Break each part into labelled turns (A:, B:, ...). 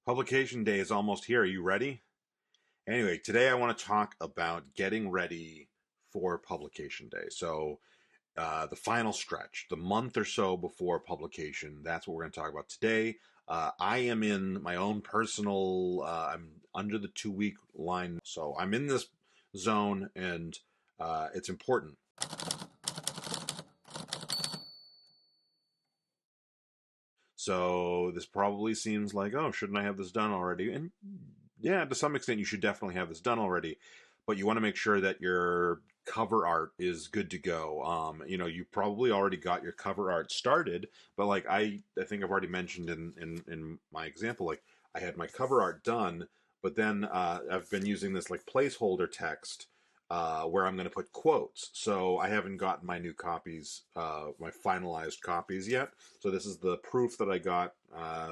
A: Publication day is almost here. Are you ready? Anyway, today I want to talk about getting ready for publication day. The final stretch, the month or so before publication, that's what we're going to talk about today. I am in my own personal, I'm under the 2 week line. So I'm in this zone and it's important. So this probably seems like, oh, shouldn't I have this done already? And yeah, to some extent, you should definitely have this done already. But you want to make sure that your cover art is good to go. You probably already got your cover art started, but like I think I've already mentioned in my example, like I had my cover art done, but then I've been using this like placeholder text where I'm going to put quotes. So I haven't gotten my new copies, my finalized copies yet. So this is the proof that I got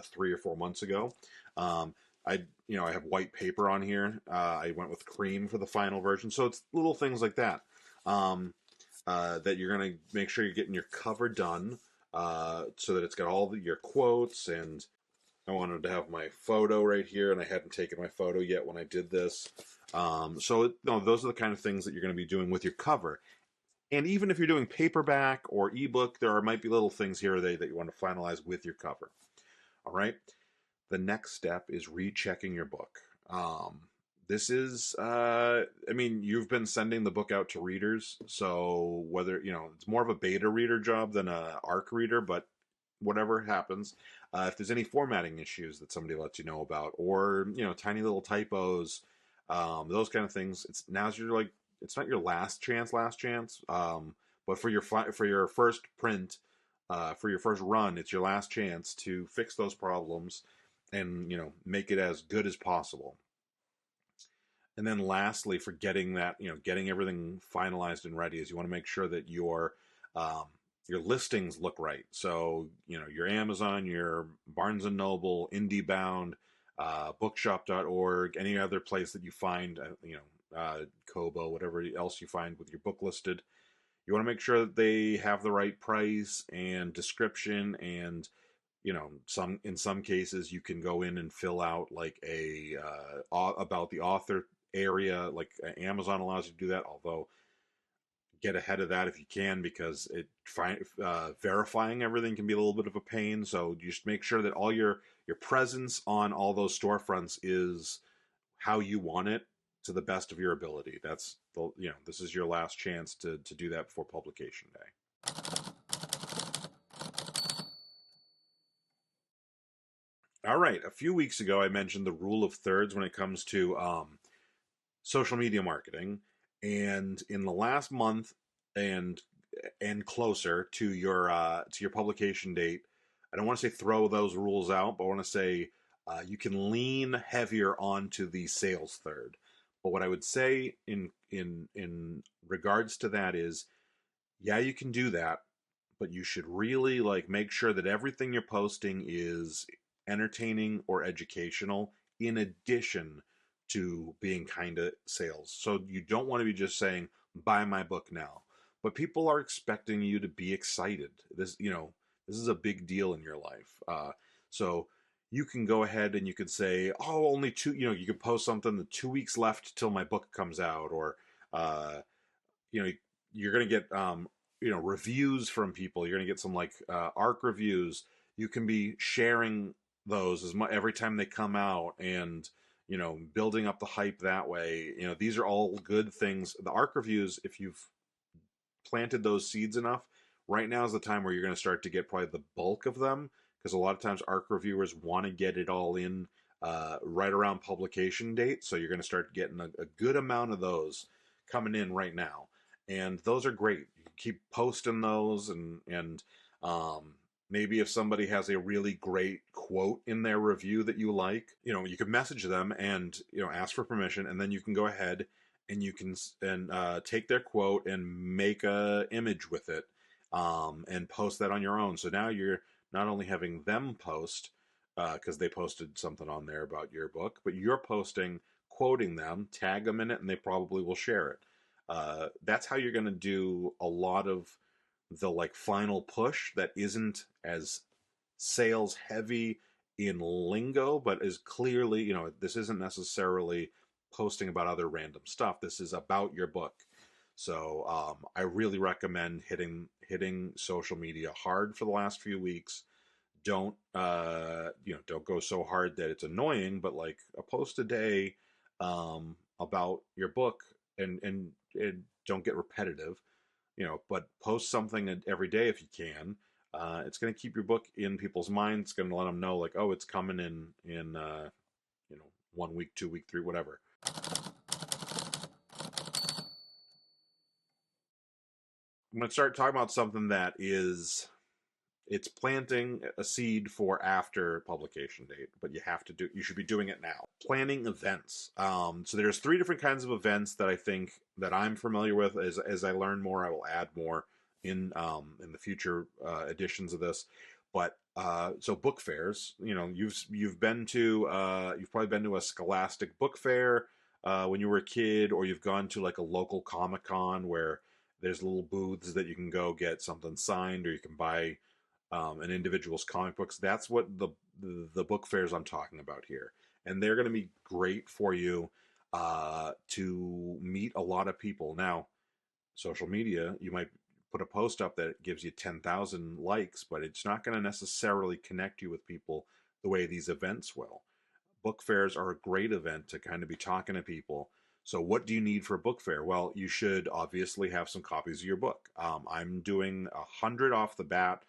A: 3 or 4 months ago. I have white paper on here. I went with cream for the final version. So it's little things like that that you're going to make sure you're getting your cover done so that it's got all your quotes. And I wanted to have my photo right here, and I hadn't taken my photo yet when I did this. Those are the kind of things that you're going to be doing with your cover. And even if you're doing paperback or ebook, might be little things here or there that you want to finalize with your cover. All right. The next step is rechecking your book. This is, you've been sending the book out to readers, so whether, it's more of a beta reader job than a ARC reader, but whatever happens, if there's any formatting issues that somebody lets you know about, or, tiny little typos, those kind of things, it's not your last chance, but for your first print, for your first run, it's your last chance to fix those problems and make it as good as possible. And then lastly, for getting that, getting everything finalized and ready, is you want to make sure that your listings look right. So your Amazon, your Barnes and Noble, IndieBound, bookshop.org, any other place that you find, Kobo, whatever else you find with your book listed. You want to make sure that they have the right price and description, and in some cases you can go in and fill out like a about the author area, like Amazon allows you to do that. Although get ahead of that if you can, because verifying everything can be a little bit of a pain. So just make sure that all your presence on all those storefronts is how you want it, to the best of your ability. This is your last chance to do that before publication day. All right. A few weeks ago, I mentioned the rule of thirds when it comes to social media marketing, and in the last month and closer to your publication date, I don't want to say throw those rules out, but I want to say you can lean heavier onto the sales third. But what I would say in regards to that is, yeah, you can do that, but you should really like make sure that everything you're posting is entertaining or educational in addition to being kind of sales. So you don't want to be just saying buy my book now, but people are expecting you to be excited. This is a big deal in your life. So you can go ahead and you could say, oh, only two, you could post something, the 2 weeks left till my book comes out, or uh, you know you're going to get reviews from people. You're going to get some like ARC reviews. You can be sharing those as much every time they come out, and building up the hype that way. These are all good things. The ARC reviews, if you've planted those seeds enough, right now is the time where you're going to start to get probably the bulk of them, because a lot of times ARC reviewers want to get it all in right around publication date. So you're going to start getting a good amount of those coming in right now, and those are great. You can keep posting those, and maybe if somebody has a really great quote in their review that you like, you can message them and ask for permission, and then you can go ahead and you can take their quote and make a image with it, and post that on your own. So now you're not only having them post because they posted something on there about your book, but you're posting, quoting them, tag them in it, and they probably will share it. That's how you're going to do a lot of the like final push that isn't as sales heavy in lingo, but is clearly, this isn't necessarily posting about other random stuff. This is about your book. So I really recommend hitting social media hard for the last few weeks. Don't go so hard that it's annoying, but like a post a day about your book, and don't get repetitive, but post something every day if you can. It's going to keep your book in people's minds. It's going to let them know, like, oh, it's coming in 1 week, 2 week, three, whatever. I'm going to start talking about something that is it's planting a seed for after publication date, but you should be doing it now. Planning events. So there's three different kinds of events that I think that I'm familiar with. As I learn more, I will add more in the future editions of this. But so book fairs, you've probably been to a Scholastic book fair when you were a kid, or you've gone to like a local Comic-Con where there's little booths that you can go get something signed, or you can buy an individual's comic books. That's what the book fairs I'm talking about here, and they're going to be great for you to meet a lot of people. Now, social media, you might put a post up that gives you 10,000 likes, but it's not going to necessarily connect you with people the way these events will. Book fairs are a great event to kind of be talking to people. So what do you need for a book fair? Well, you should obviously have some copies of your book. I'm doing 100 off the bat,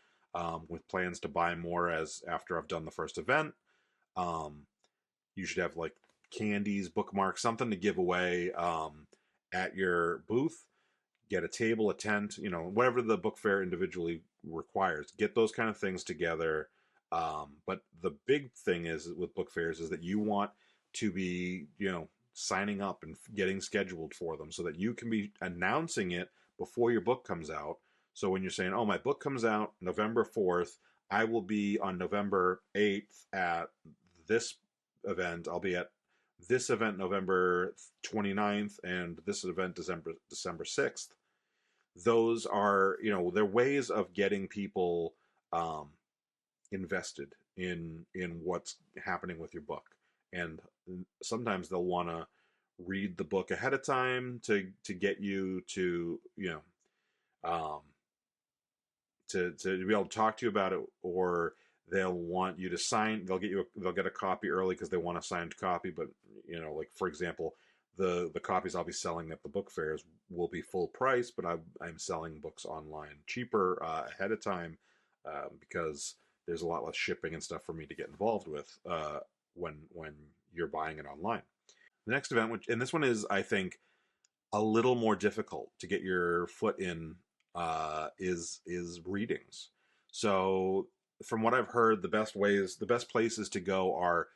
A: with plans to buy more as after I've done the first event. You should have like candies, bookmarks, something to give away at your booth. Get a table, a tent, whatever the book fair individually requires. Get those kind of things together. But the big thing is with book fairs is that you want to be, signing up and getting scheduled for them so that you can be announcing it before your book comes out. So when you're saying, oh, my book comes out November 4th, I will be on November 8th at this event. I'll be at this event November 29th and this event December 6th. Those are, they're ways of getting people invested in what's happening with your book. And sometimes they'll want to read the book ahead of time to get you to, um, to be able to talk to you about it, or they'll want you to sign. They'll get a copy early because they want a signed copy. But like for example, the copies I'll be selling at the book fairs will be full price, but I'm selling books online cheaper ahead of time because there's a lot less shipping and stuff for me to get involved with when you're buying it online. The next event, and this one is, I think, a little more difficult to get your foot in, is readings. So from what I've heard, the best places to go are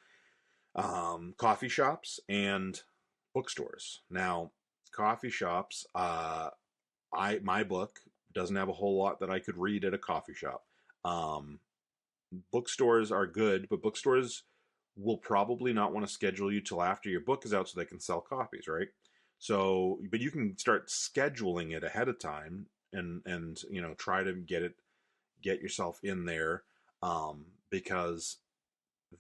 A: coffee shops and bookstores. Now, coffee shops, my book doesn't have a whole lot that I could read at a coffee shop. Bookstores are good, but bookstores will probably not want to schedule you till after your book is out so they can sell copies, right? So, but you can start scheduling it ahead of time and try to get yourself in there, because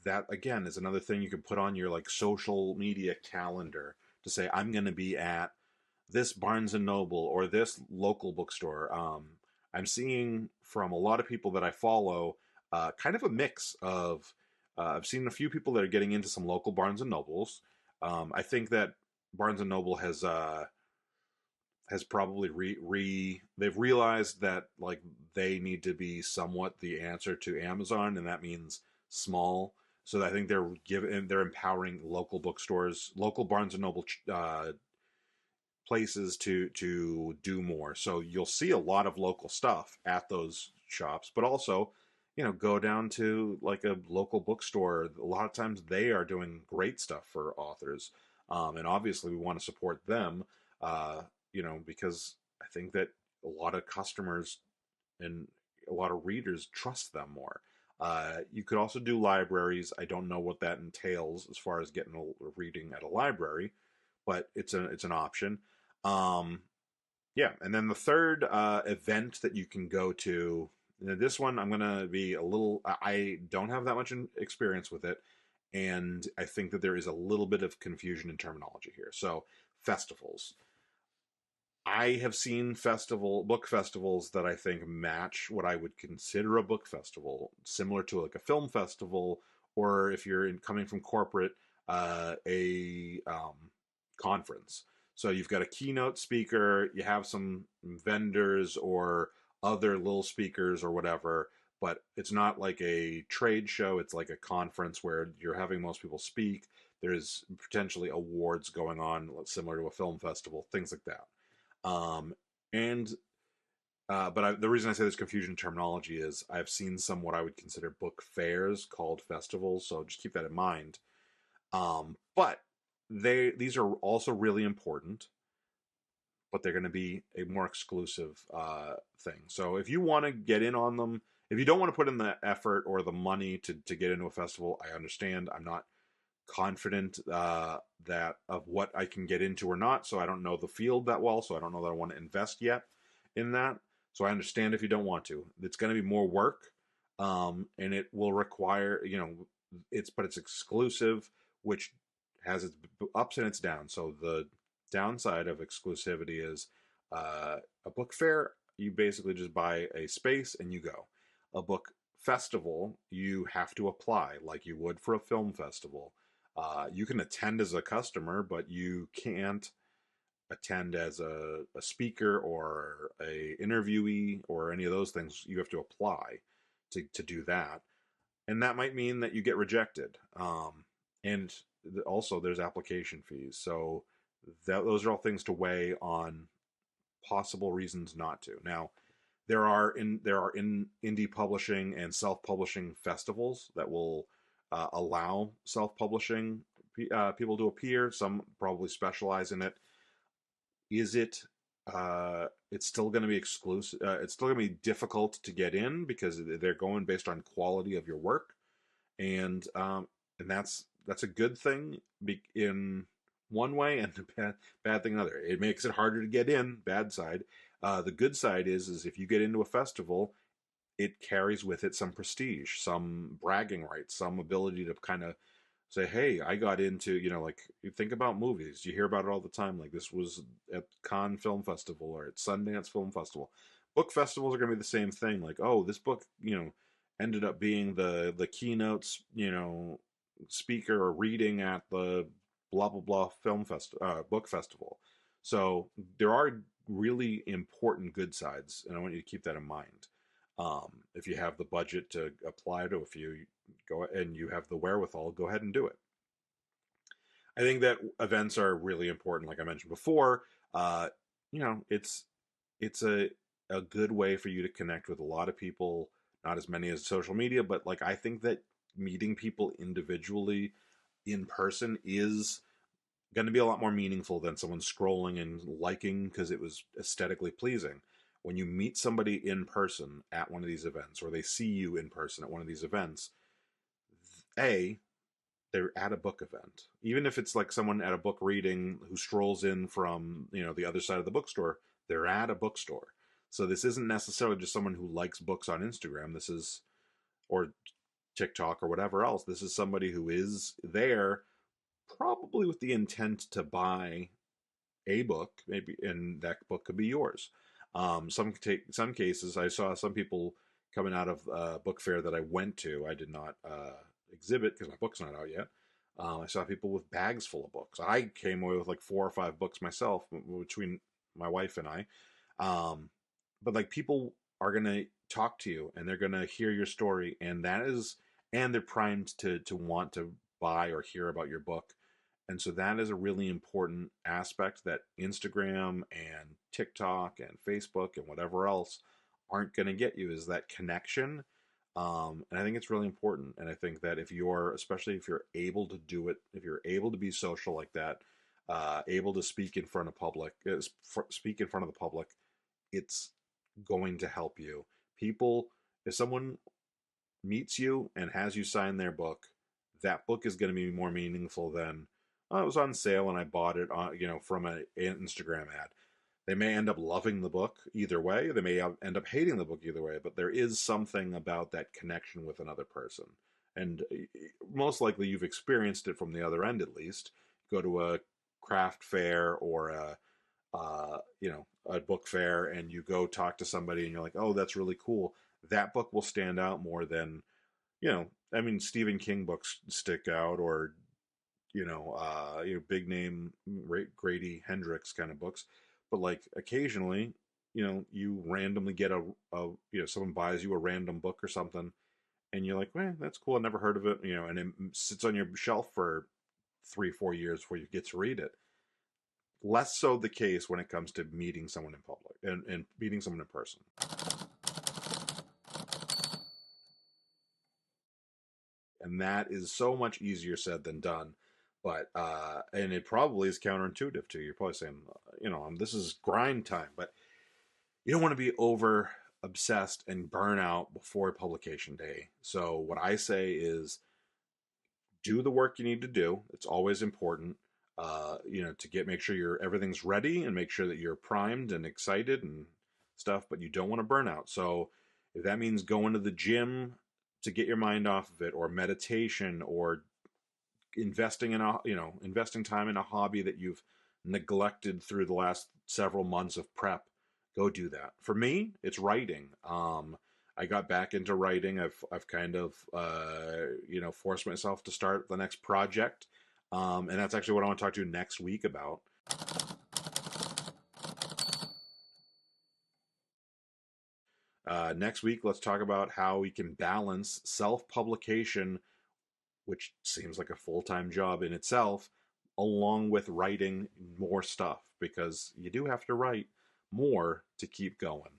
A: that again is another thing you can put on your like social media calendar to say I'm going to be at this Barnes and Noble or this local bookstore. I'm seeing from a lot of people that I follow kind of a mix of. I've seen a few people that are getting into some local Barnes and Nobles. I think that Barnes and Noble has probably they've realized that like they need to be somewhat the answer to Amazon, and that means small. So I think they're empowering local bookstores, local Barnes and Noble places to do more. So you'll see a lot of local stuff at those shops, but also, go down to like a local bookstore. A lot of times they are doing great stuff for authors. And obviously we want to support them, because I think that a lot of customers and a lot of readers trust them more. You could also do libraries. I don't know what that entails as far as getting a reading at a library, but it's an option. Yeah, and then the third event that you can go to This one, I'm gonna be a little. I don't have that much experience with it, and I think that there is a little bit of confusion in terminology here. So, festivals. I have seen book festivals that I think match what I would consider a book festival, similar to like a film festival, or if you're coming from corporate, a conference. So you've got a keynote speaker, you have some vendors or other little speakers or whatever, but it's not like a trade show. It's like a conference where you're having most people speak. There's potentially awards going on, similar to a film festival, things like that. Um, and the reason I say there's confusion in terminology is I've seen some what I would consider book fairs called festivals, so just keep that in mind. But these are also really important, but they're going to be a more exclusive thing. So if you want to get in on them, if you don't want to put in the effort or the money to get into a festival, I understand. I'm not confident that of what I can get into or not. So I don't know the field that well. So I don't know that I want to invest yet in that. So I understand if you don't want to. It's going to be more work, and it will require it's exclusive, which has its ups and its downs. So the downside of exclusivity is a book fair. You basically just buy a space and you go. A book festival, you have to apply like you would for a film festival. You can attend as a customer, but you can't attend as a speaker or a interviewee or any of those things. You have to apply to do that, and that might mean that you get rejected. And also, there's application fees. So those are all things to weigh on possible reasons not to. Now, there are in indie publishing and self-publishing festivals that will allow self-publishing people to appear. Some probably specialize in it. Is it? It's still going to be exclusive. It's still going to be difficult to get in because they're going based on quality of your work, and that's a good thing in one way and a bad thing another. It makes it harder to get in. Bad side. The good side is if you get into a festival, it carries with it some prestige, some bragging rights, some ability to kind of say, "Hey, I got into," like you think about movies, you hear about it all the time. Like this was at Cannes Film Festival or at Sundance Film Festival. Book festivals are going to be the same thing. Like, oh, this book, ended up being the keynotes, speaker or reading at the blah blah blah book festival. So there are really important good sides, and I want you to keep that in mind. If you have the budget to apply to a few, go and you have the wherewithal, go ahead and do it. I think that events are really important, like I mentioned before. Uh, it's a good way for you to connect with a lot of people. Not as many as social media, but like I think that meeting people individually in person is going to be a lot more meaningful than someone scrolling and liking because it was aesthetically pleasing. When you meet somebody in person at one of these events, or they see you in person at one of these events, A, they're at a book event. Even if it's like someone at a book reading who strolls in from, the other side of the bookstore, they're at a bookstore. So this isn't necessarily just someone who likes books on Instagram. This is, or TikTok or whatever else. This is somebody who is there probably with the intent to buy a book, maybe, and that book could be yours. Some cases, I saw some people coming out of a book fair that I went to. I did not exhibit because my book's not out yet. I saw people with bags full of books. I came away with like 4 or 5 books myself between my wife and I. But like people are gonna talk to you and they're gonna hear your story, and they're primed to want to buy or hear about your book. And so that is a really important aspect that Instagram and TikTok and Facebook and whatever else aren't going to get you, is that connection. And I think it's really important. And I think that especially if you're able to do it, if you're able to be social like that, able to speak in front of speak in front of the public, it's going to help you. If someone meets you and has you sign their book, that book is going to be more meaningful than, oh, it was on sale and I bought it on, from an Instagram ad. They may end up loving the book either way. They may end up hating the book either way, but there is something about that connection with another person. And most likely you've experienced it from the other end at least. Go to a craft fair or a book fair, and you go talk to somebody and you're like, oh, that's really cool. That book will stand out more than, I mean, Stephen King books stick out, or big name Grady Hendrix kind of books. But like occasionally, you randomly get someone buys you a random book or something, and you're like, that's cool. I never heard of it, and it sits on your shelf for 3-4 years before you get to read it. Less so the case when it comes to meeting someone in public and meeting someone in person. And that is so much easier said than done. But and it probably is counterintuitive too. You're probably saying, this is grind time, but you don't want to be over obsessed and burn out before publication day. So what I say is do the work you need to do. It's always important, to make sure everything's ready and make sure that you're primed and excited and stuff. But you don't want to burn out. So if that means going to the gym to get your mind off of it, or meditation, or investing time in a hobby that you've neglected through the last several months of prep, go do that. For me, it's writing. I got back into writing. I've kind of forced myself to start the next project, and that's actually what I want to talk to you next week about. Next week, let's talk about how we can balance self-publication, which seems like a full-time job in itself, along with writing more stuff, because you do have to write more to keep going.